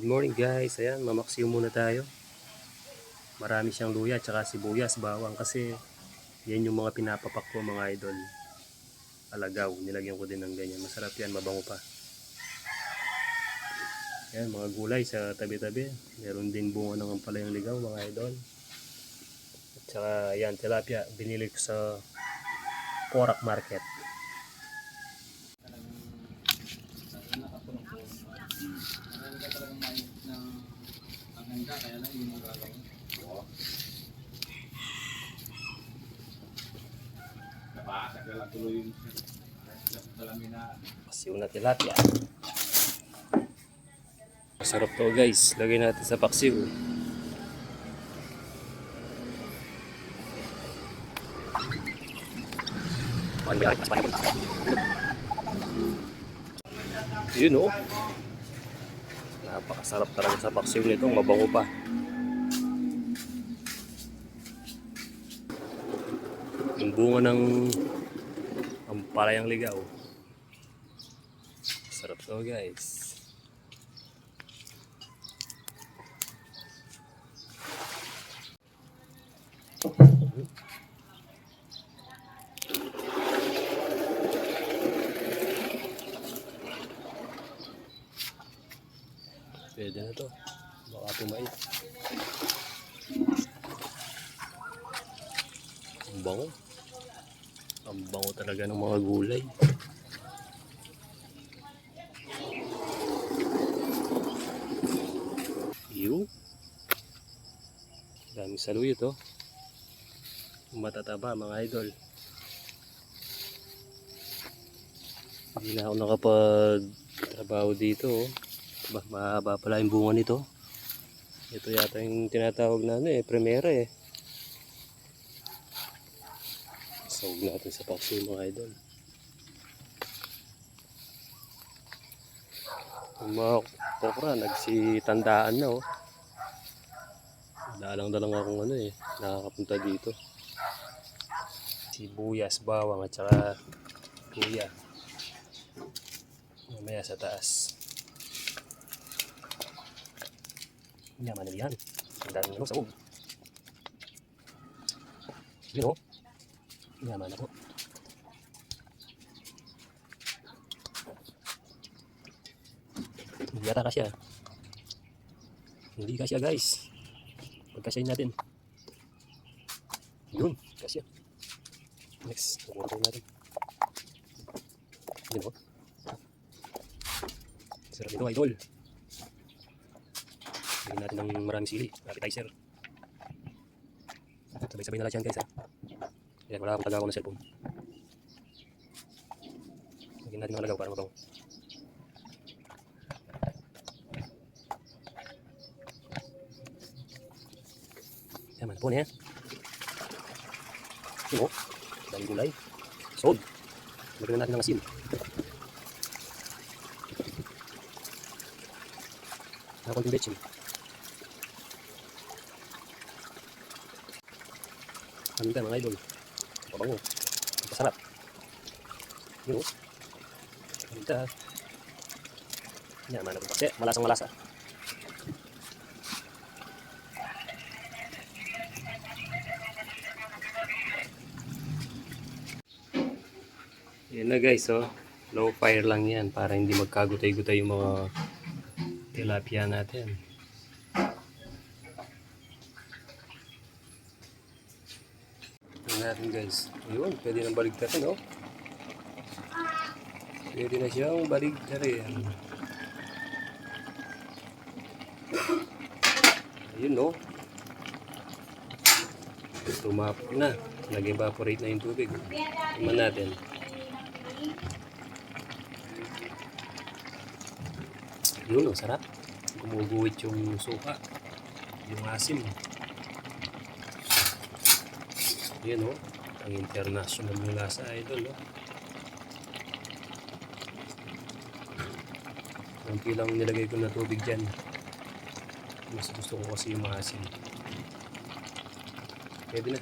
Good morning guys, ayan mamaksiw muna tayo. Marami siyang luya tsaka sibuyas, bawang kasi yan yung mga pinapapak ko mga idol. Alagaw, nilagyan ko din ng ganyan, masarap yan, mabango pa. Ayan mga gulay sa tabi-tabi, meron din bunga ng ampalayang ligaw mga idol. At saka ayan tilapia, binili ko sa Corac Market. Kaya lang hindi mo gagawin. Oo. Nabasag na lang tuloy yung salamin. Pasiw na tilapia. Masarap to guys, lagay natin sa paksiw. Yun oh. Napakasarap talaga sa paksiw nito, mabango pa. Yung bunga ng ampalayang ligaw. Sarap to guys. Pwede na to. Baka tumait. Ang bango. Ang bango talaga ng mga gulay. Yung daming saluyot oh. Matataba mga idol. Hindi na ako nakapagtrabaho dito oh. Mahaba pala yung bunga nito. Ito yata yung tinatawag na primera eh. Sawag natin sa paksiw mga idol. Yung mga okra nagsitandaan na oh. Dalang-dalang akong nakakapunta dito. Sibuyas, bawang at saka luya. Mamaya sa taas. Yaman na yan. Ang daming sa uog. Yun o. Yaman na po. Hindi yata kasya. Hindi kasya guys. Pagkasyahin natin. Yun. Kasya. Next. Nakuha natin. Yun o. Sarap nito idol. Lagyan natin ng maraming sili, appetizer. Sabay-sabay na lang yan guys ha. Ayan, wala akong tagawa ng cellphone. Lagyan natin ng alagaw para mabango. Ayan man po niya. Yun o, daming gulay. Sold. Lagyan natin ng asin. Nakakunting betchin. Paminta mga idol. Pabango. Masarap. Yun o. Paminta. Yaman na po kasi malasang malasa. Yan na guys oh. Low fire lang yan para hindi magkagutay-gutay yung mga tilapia natin. Natin guys. Ayun, pwede nang baligtarin oh. Pwede na siyang baligtarin. Ayun oh. Tumapok na. Nag-evaporate na yung tubig. Tingnan natin. Yun oh, sarap. Gumuguhit yung suka. Yung asim. Yan o, ang international ng lasa idol o. Kunti lang nilagay ko na tubig dyan. Mas gusto ko kasi yung maasim. Pwede na.